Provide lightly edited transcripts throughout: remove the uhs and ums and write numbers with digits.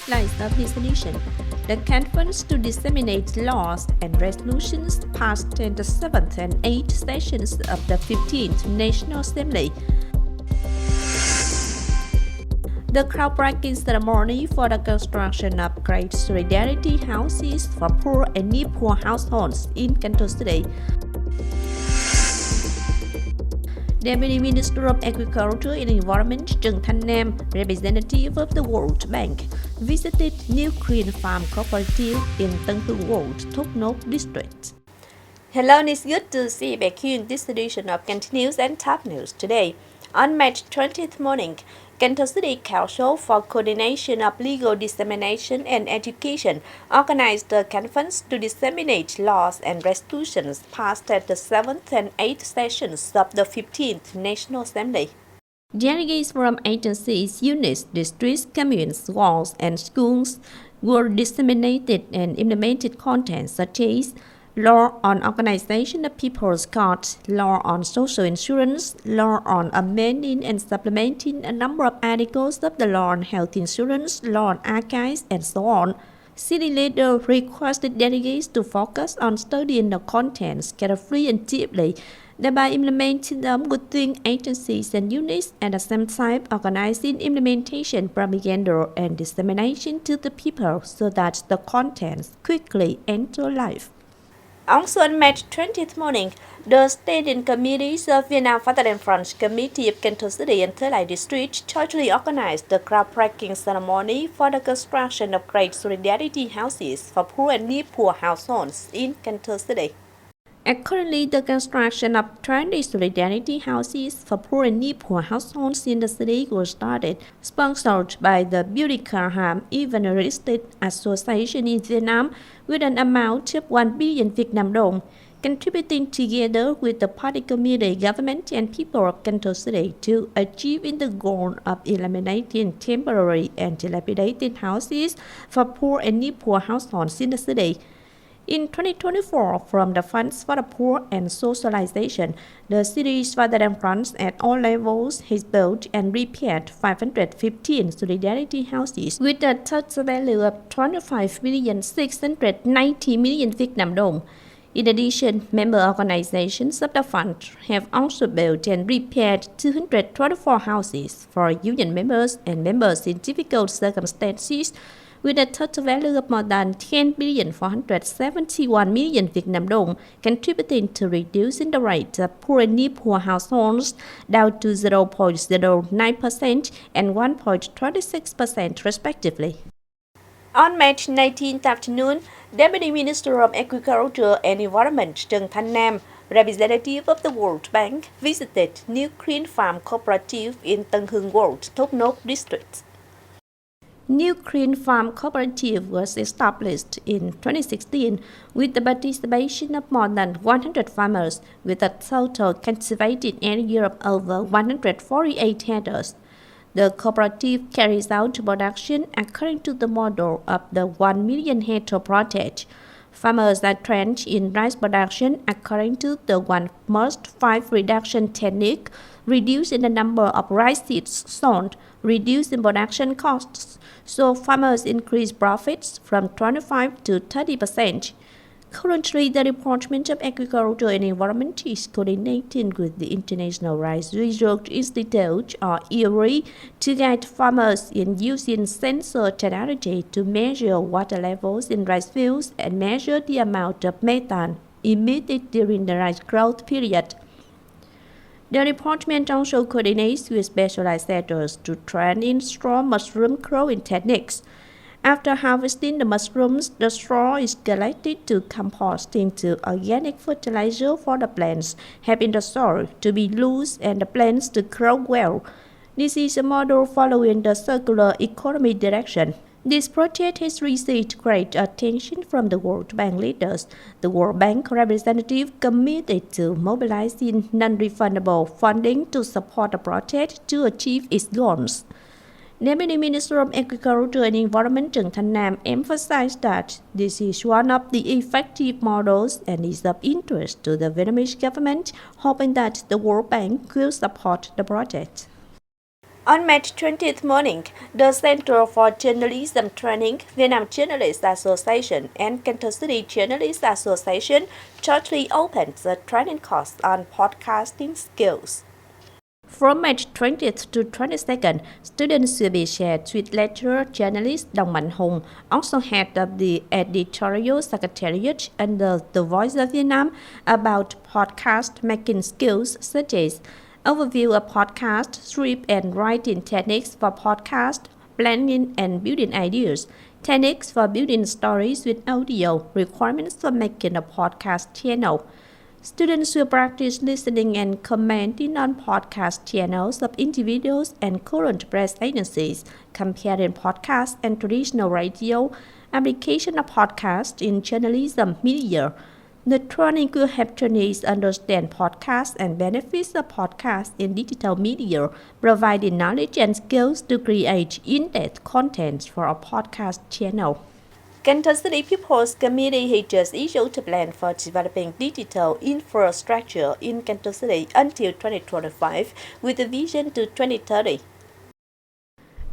highlights of this edition. The conference to disseminate laws and resolutions passed in the 7th and 8th sessions of the 15th National Assembly. The groundbreaking ceremony for the construction of great solidarity houses for poor and near-poor households in Cần Thơ today. Deputy Minister of Agriculture and Environment Trần, representative of the World Bank, visited new Green Farm Cooperative in Tân Hưng, Thốt Nốt district. Hello, and it's good to see you back here in this edition of Continuous and Top News today. On March 20th morning, Cần Thơ City Council for Coordination of Legal Dissemination and Education organized a conference to disseminate laws and resolutions passed at the 7th and 8th sessions of the 15th National Assembly. Delegates from agencies, units, districts, communes, wards, and schools were disseminated and implemented content such as law on organization of people's courts, law on social insurance, law on amending and supplementing a number of articles of the law on health insurance, law on archives, and so on. City leader requested delegates to focus on studying the contents carefully and deeply, thereby implementing them within agencies and units, and at the same time organizing implementation, propaganda, and dissemination to the people so that the contents quickly enter life. Also on March 20th morning, the standing committees of Vietnam Fatherland Front Committee of Cần Thơ City and Thới Lai District jointly organized the groundbreaking ceremony for the construction of great solidarity houses for poor and near-poor households in Cần Thơ City. Currently, the construction of 20 solidarity houses for poor and near-poor households in the city was started, sponsored by the Beauty Carham Even Real Estate Association in Vietnam with an amount of 1 billion Vietnam dong, contributing together with the party committee, government, and people of Cần Thơ City to achieving the goal of eliminating temporary and dilapidated houses for poor and near-poor households in the city. In 2024, from the Funds for the Poor and Socialization, the city's Fatherland Fronts at all levels has built and repaired 515 solidarity houses with a total value of 25,690 million Vietnam dong. In addition, member organizations of the fund have also built and repaired 224 houses for union members and members in difficult circumstances, with a total value of more than 10,471 million Vietnam dong, contributing to reducing the rate of poor and near-poor households down to 0.09% and 1.26% respectively. On March 19th afternoon, Deputy Minister of Agriculture and Environment Trần, representative of the World Bank, visited new Green Farm Cooperative in Tân Hưng, Thốt Nốt district. New Green Farm Cooperative was established in 2016 with the participation of more than 100 farmers with a total cultivated area of over 148 hectares. The cooperative carries out production according to the model of the 1 million hectare project. Farmers are trained in rice production according to the 1:5 reduction technique, reducing the number of rice seeds sown, reducing production costs, so farmers increase profits from 25 to 30%. Currently, the Department of Agriculture and Environment is coordinating with the International Rice Research Institute, or IRI, to guide farmers in using sensor technology to measure water levels in rice fields and measure the amount of methane emitted during the rice growth period. The department also coordinates with specialized sectors to train in straw mushroom growing techniques. After harvesting the mushrooms, the straw is collected to compost into organic fertilizer for the plants, helping the soil to be loose and the plants to grow well. This is a model following the circular economy direction. This project has received great attention from the World Bank leaders. The World Bank representative committed to mobilizing non-refundable funding to support the project to achieve its goals. Deputy Minister of Agriculture and Environment Trần emphasized that this is one of the effective models and is of interest to the Vietnamese government, hoping that the World Bank will support the project. On March 20th morning, the Center for Journalism Training, Vietnam Journalists Association, and Cần Thơ City Journalists Association jointly opened the training course on podcasting skills. From March 20th to 22nd, students will be shared with lecturer journalist Dong Man Hùng, also head of the editorial secretariat under The Voice of Vietnam, about podcast making skills such as overview of podcast, script and writing techniques for podcast, planning and building ideas, techniques for building stories with audio, requirements for making a podcast channel. Students will practice listening and commenting on podcast channels of individuals and current press agencies, comparing podcasts and traditional radio, application of podcasts in journalism media. The training will help trainees understand podcasts and benefits of podcasts in digital media, providing knowledge and skills to create in-depth content for a podcast channel. Cần Thơ City People's Committee has just issued a plan for developing digital infrastructure in Cần Thơ City until 2025 with a vision to 2030.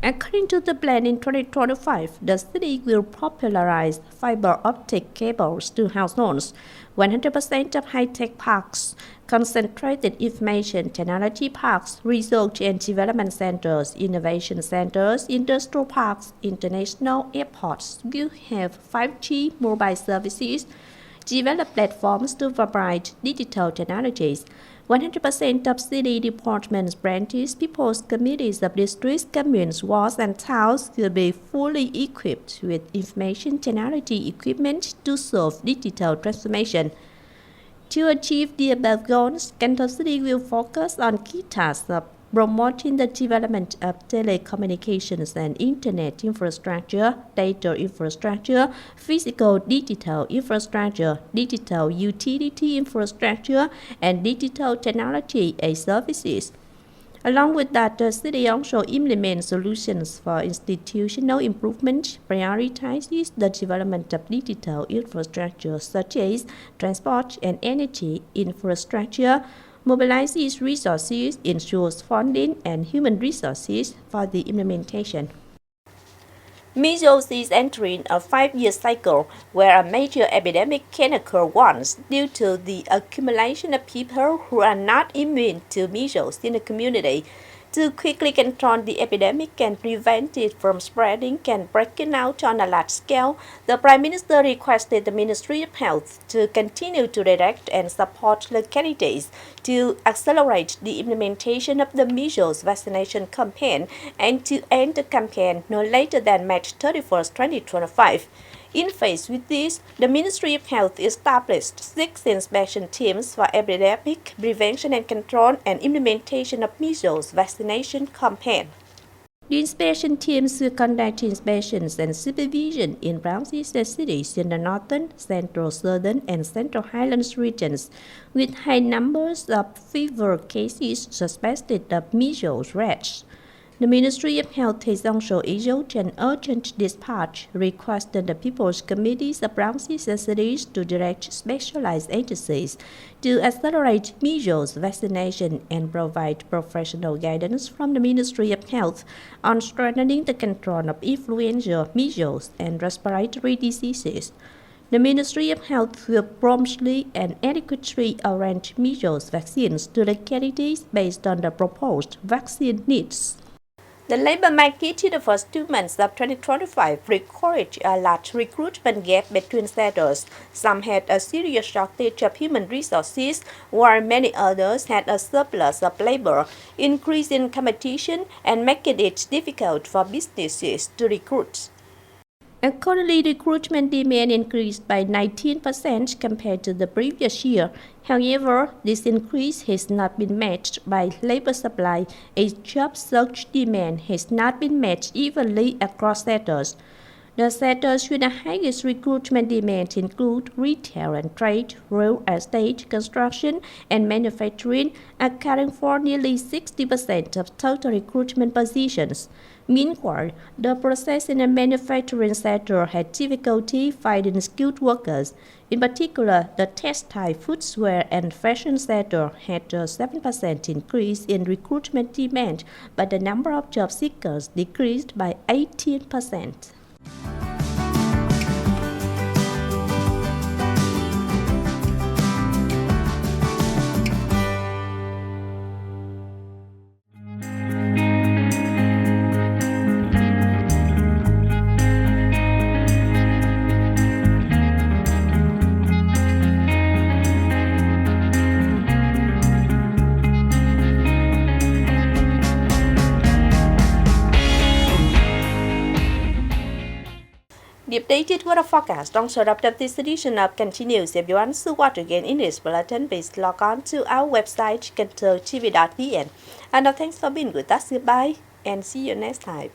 According to the plan in 2025, the city will popularize fiber optic cables to households, 100% of high-tech parks, concentrated information technology parks, research and development centers, innovation centers, industrial parks, international airports will have 5G mobile services, develop platforms to provide digital technologies. 100% of city departments, branches, people's committees of districts, communes, wards, and towns will be fully equipped with information technology equipment to serve digital transformation. To achieve the above goals, Cần Thơ City will focus on key tasks of promoting the development of telecommunications and internet infrastructure, data infrastructure, physical digital infrastructure, digital utility infrastructure, and digital technology as services. Along with that, the city also implements solutions for institutional improvement, prioritizes the development of digital infrastructure such as transport and energy infrastructure, mobilizes resources, ensures funding and human resources for the implementation. Measles is entering a 5-year cycle where a major epidemic can occur once due to the accumulation of people who are not immune to measles in the community. To quickly control the epidemic and prevent it from spreading and breaking out on a large scale, the Prime Minister requested the Ministry of Health to continue to direct and support localities to accelerate the implementation of the measles vaccination campaign and to end the campaign no later than March 31st, 2025. In phase with this, the Ministry of Health established 6 inspection teams for epidemic prevention and control and implementation of measles vaccination campaign. The inspection teams will conduct inspections and supervision in branches and cities in the northern, central, southern, and central highlands regions, with high numbers of fever cases suspected of measles rash. The Ministry of Health has also issued an urgent dispatch requesting the People's Committees of branches and cities to direct specialized agencies to accelerate measles vaccination and provide professional guidance from the Ministry of Health on strengthening the control of influenza, measles, and respiratory diseases. The Ministry of Health will promptly and adequately arrange measles vaccines to localities based on the proposed vaccine needs. The labor market in the first 2 months of 2025 recorded a large recruitment gap between sectors. Some had a serious shortage of human resources, while many others had a surplus of labor, increasing competition and making it difficult for businesses to recruit. Accordingly, recruitment demand increased by 19% compared to the previous year. However, this increase has not been matched by labor supply, as job search demand has not been matched evenly across sectors. The sectors with the highest recruitment demand include retail and trade, real estate, construction, and manufacturing, accounting for nearly 60% of total recruitment positions. Meanwhile, the processing and manufacturing sector had difficulty finding skilled workers. In particular, the textile, footwear, and fashion sector had a 7% increase in recruitment demand, but the number of job seekers decreased by 18%. The updated weather forecast on of this edition of continues. If you want to watch again in this bulletin, please log on to our website, kênh TV.vn. And now thanks for being with us. Goodbye and see you next time.